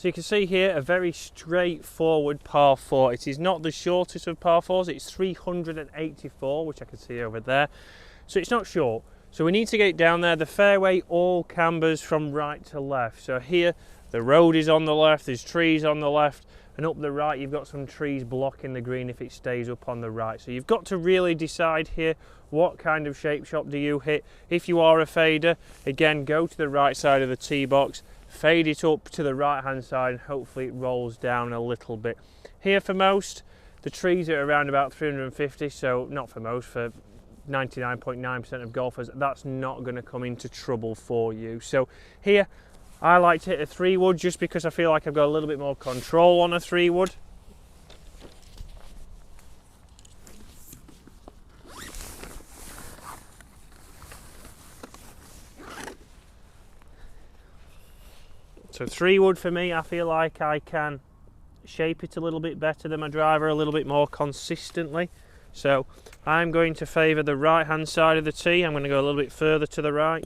So you can see here a very straightforward par 4. It is not the shortest of par 4s, it's 384, which I can see over there. So it's not short. So we need to get down there. The fairway all cambers from right to left. So here the road is on the left, there's trees on the left, and up the right you've got some trees blocking the green if it stays up on the right. So you've got to really decide here what kind of shape shot do you hit. If you are a fader, again go to the right side of the tee box, fade it up to the right hand side, and hopefully it rolls down a little bit. Here for most, the trees are around about 350, so not for most, for 99.9% of golfers, that's not going to come into trouble for you. So here I like to hit a 3-wood just because I feel like I've got a little bit more control on a 3-wood. So 3-wood for me, I feel like I can shape it a little bit better than my driver, a little bit more consistently. So I'm going to favour the right hand side of the tee. I'm going to go a little bit further to the right.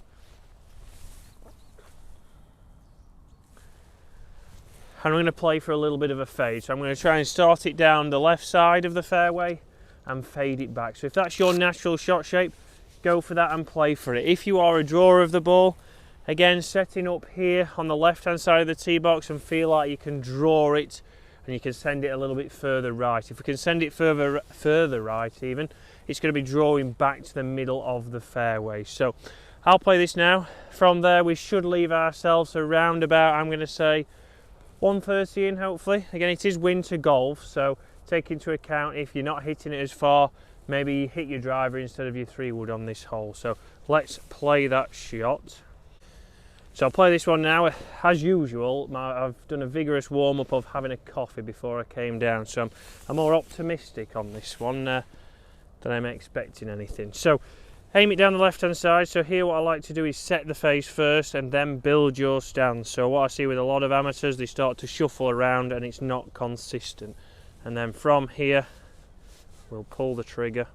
And I'm going to play for a little bit of a fade. So I'm going to try and start it down the left side of the fairway and fade it back. So if that's your natural shot shape, go for that and play for it. If you are a drawer of the ball, again setting up here on the left hand side of the tee box and feel like you can draw it and you can send it a little bit further right. If we can send it further right even, it's going to be drawing back to the middle of the fairway. So I'll play this now. From there we should leave ourselves around about, I'm going to say, 130 in hopefully. Again, it is winter golf, so take into account if you're not hitting it as far, maybe you hit your driver instead of your 3-wood on this hole. So let's play that shot. So I'll play this one now. As usual, I've done a vigorous warm-up of having a coffee before I came down, so I'm more optimistic on this one than I'm expecting anything. So aim it down the left-hand side. So here what I like to do is set the face first and then build your stance. So what I see with a lot of amateurs, they start to shuffle around and it's not consistent. And then from here, we'll pull the trigger.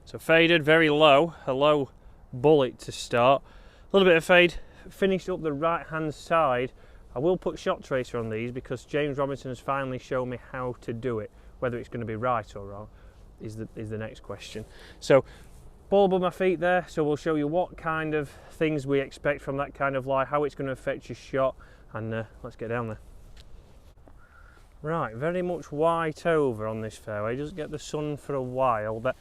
So faded very low, a low bullet to start. A little bit of fade, finished up the right hand side. I will put shot tracer on these because James Robinson has finally shown me how to do it. Whether it's going to be right or wrong is the next question. So ball above my feet there, so we'll show you what kind of things we expect from that kind of lie, how it's going to affect your shot, and let's get down there. Right, very much white over on this fairway, doesn't get the sun for a while, but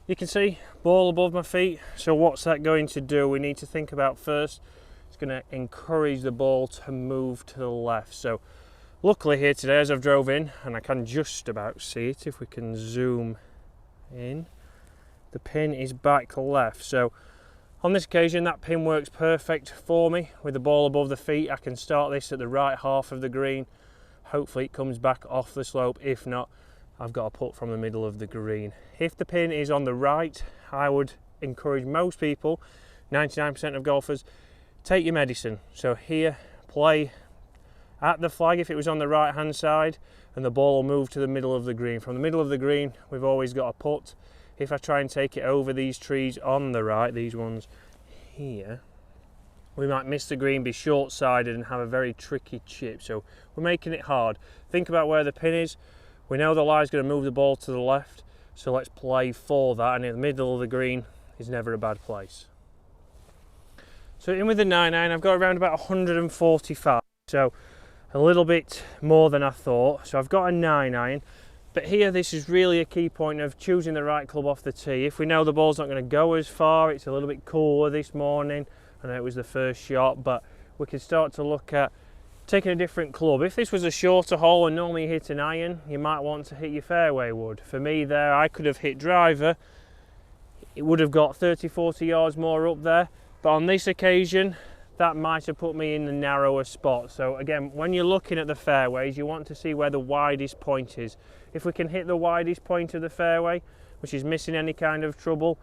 you can see ball above my feet. So what's that going to do? We need to think about first, it's going to encourage the ball to move to the left. So luckily here today, as I've drove in, and I can just about see it if we can zoom in, the pin is back left. So on this occasion that pin works perfect for me. With the ball above the feet, I can start this at the right half of the green. Hopefully it comes back off the slope. If not, I've got a putt from the middle of the green. If the pin is on the right, I would encourage most people, 99% of golfers, take your medicine. So here, play at the flag if it was on the right hand side, and the ball will move to the middle of the green. From the middle of the green, we've always got a putt. If I try and take it over these trees on the right, these ones here, we might miss the green, be short-sided and have a very tricky chip. So we're making it hard. Think about where the pin is. We know the lie is going to move the ball to the left, so let's play for that, and in the middle of the green is never a bad place. So in with the 9-iron, I've got around about 145, so a little bit more than I thought. So I've got a 9-iron, but here this is really a key point of choosing the right club off the tee. If we know the ball's not going to go as far, it's a little bit cooler this morning, I know it was the first shot, but we can start to look at taking a different club. If this was a shorter hole and normally you hit an iron, you might want to hit your fairway wood. For me there, I could have hit driver, it would have got 30-40 yards more up there, but on this occasion that might have put me in the narrower spot. So again, when you're looking at the fairways, you want to see where the widest point is. If we can hit the widest point of the fairway, which is missing any kind of trouble,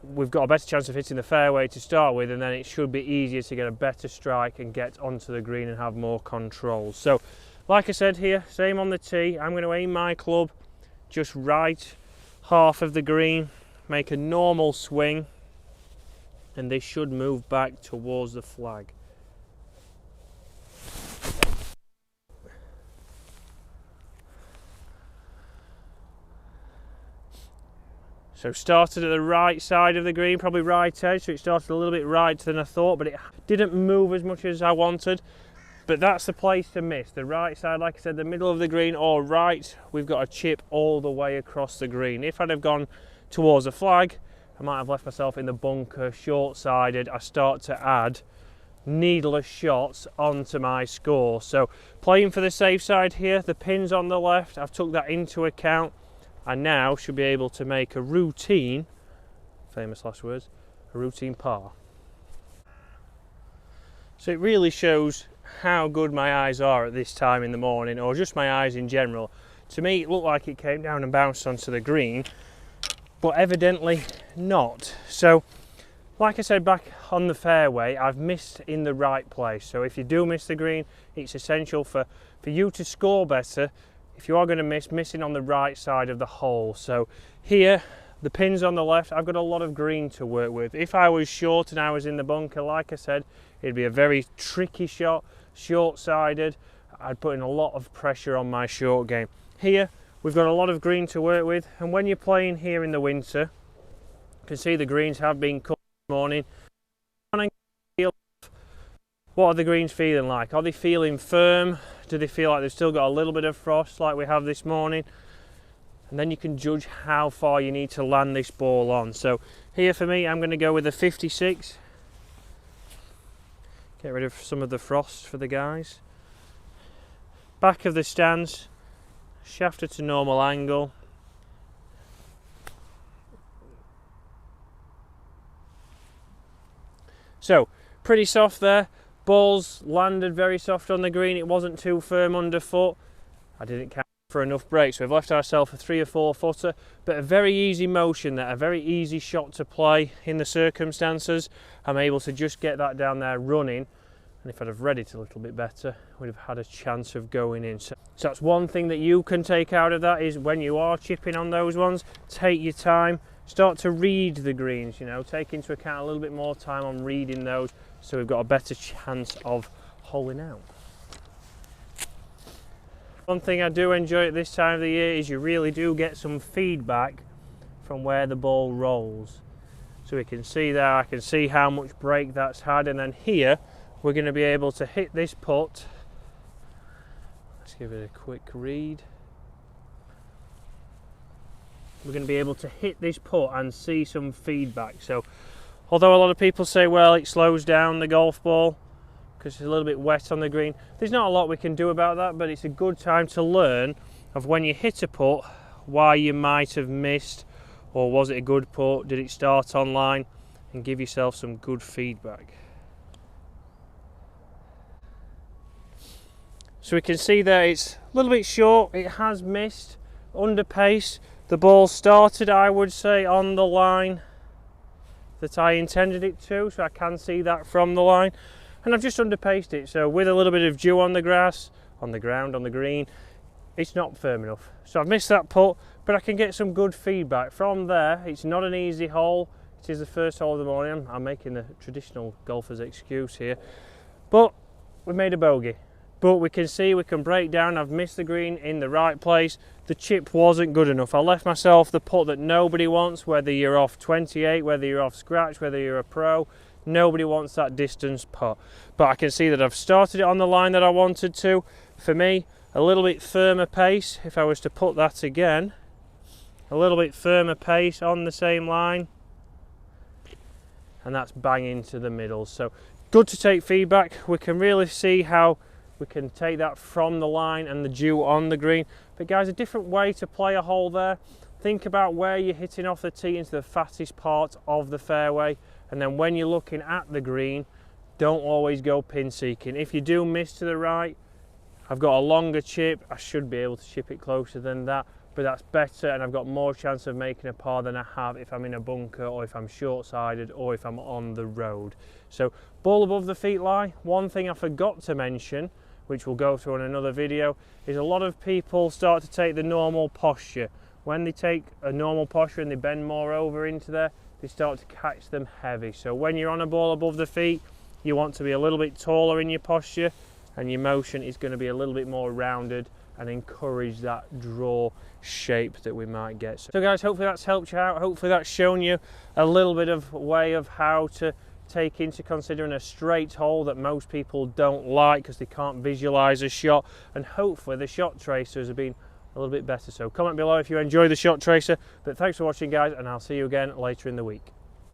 we've got a better chance of hitting the fairway to start with, and then it should be easier to get a better strike and get onto the green and have more control. So like I said here, same on the tee, I'm going to aim my club just right half of the green, make a normal swing, and this should move back towards the flag. So started at the right side of the green, probably right edge, so it started a little bit right than I thought, but it didn't move as much as I wanted. But that's the place to miss, the right side, like I said, the middle of the green or right, we've got a chip all the way across the green. If I'd have gone towards the flag, I might have left myself in the bunker, short-sided. I start to add needless shots onto my score. So playing for the safe side here, the pin's on the left, I've took that into account. I now should be able to make a routine, famous last words, a routine par. So it really shows how good my eyes are at this time in the morning, or just my eyes in general. To me it looked like it came down and bounced onto the green, but evidently not. So like I said back on the fairway, I've missed in the right place. So if you do miss the green, it's essential for you to score better. If you are going to missing on the right side of the hole. So here, the pin's on the left, I've got a lot of green to work with. If I was short and I was in the bunker, like I said, it'd be a very tricky shot, short-sided. I'd put in a lot of pressure on my short game. Here, we've got a lot of green to work with, and when you're playing here in the winter, you can see the greens have been cut this morning. What are the greens feeling like? Are they feeling firm? Do they feel like they've still got a little bit of frost like we have this morning? And then you can judge how far you need to land this ball on. So here for me, I'm going to go with a 56. Get rid of some of the frost for the guys. Back of the stance, shafted to normal angle. So pretty soft there. Balls landed very soft on the green, it wasn't too firm underfoot. I didn't count for enough break, so we've left ourselves a 3 or 4 footer, but a very easy motion there, a very easy shot to play in the circumstances. I'm able to just get that down there running, and if I'd have read it a little bit better, we'd have had a chance of going in. So that's one thing that you can take out of that, is when you are chipping on those ones, take your time, start to read the greens, you know, take into account a little bit more time on reading those, so we've got a better chance of holing out. One thing I do enjoy at this time of the year is you really do get some feedback from where the ball rolls. So we can see there, I can see how much break that's had, and then here we're going to be able to hit this putt. Let's give it a quick read. We're going to be able to hit this putt and see some feedback. So although a lot of people say, well, it slows down the golf ball because it's a little bit wet on the green, there's not a lot we can do about that, but it's a good time to learn of when you hit a putt, why you might have missed, or was it a good putt, did it start on line, and give yourself some good feedback. So we can see there it's a little bit short, it has missed, under pace. The ball started, I would say, on the line that I intended it to, so I can see that from the line, and I've just underpaced it. So with a little bit of dew on the grass, on the ground, on the green, it's not firm enough. So I've missed that putt, but I can get some good feedback from there. It's not an easy hole. It is the first hole of the morning. I'm making the traditional golfer's excuse here, but we made a bogey. But we can see we can break down. I've missed the green in the right place. The chip wasn't good enough. I left myself the putt that nobody wants, whether you're off 28, whether you're off scratch, whether you're a pro. Nobody wants that distance putt. But I can see that I've started it on the line that I wanted to. For me, a little bit firmer pace. If I was to put that again, a little bit firmer pace on the same line. And that's bang into the middle. So good to take feedback. We can really see how we can take that from the line and the dew on the green. But guys, a different way to play a hole there. Think about where you're hitting off the tee into the fattest part of the fairway, and then when you're looking at the green, don't always go pin seeking. If you do miss to the right, I've got a longer chip, I should be able to chip it closer than that, but that's better, and I've got more chance of making a par than I have if I'm in a bunker, or if I'm short-sided, or if I'm on the road. So ball above the feet lie. One thing I forgot to mention, which we'll go through in another video, is a lot of people start to take the normal posture. When they take a normal posture and they bend more over into there, they start to catch them heavy. So when you're on a ball above the feet, you want to be a little bit taller in your posture, and your motion is going to be a little bit more rounded and encourage that draw shape that we might get. So guys, hopefully that's helped you out. Hopefully that's shown you a little bit of way of how to take into considering a straight hole that most people don't like because they can't visualize a shot, and hopefully the shot tracers have been a little bit better. So comment below if you enjoy the shot tracer. But thanks for watching guys, and I'll see you again later in the week.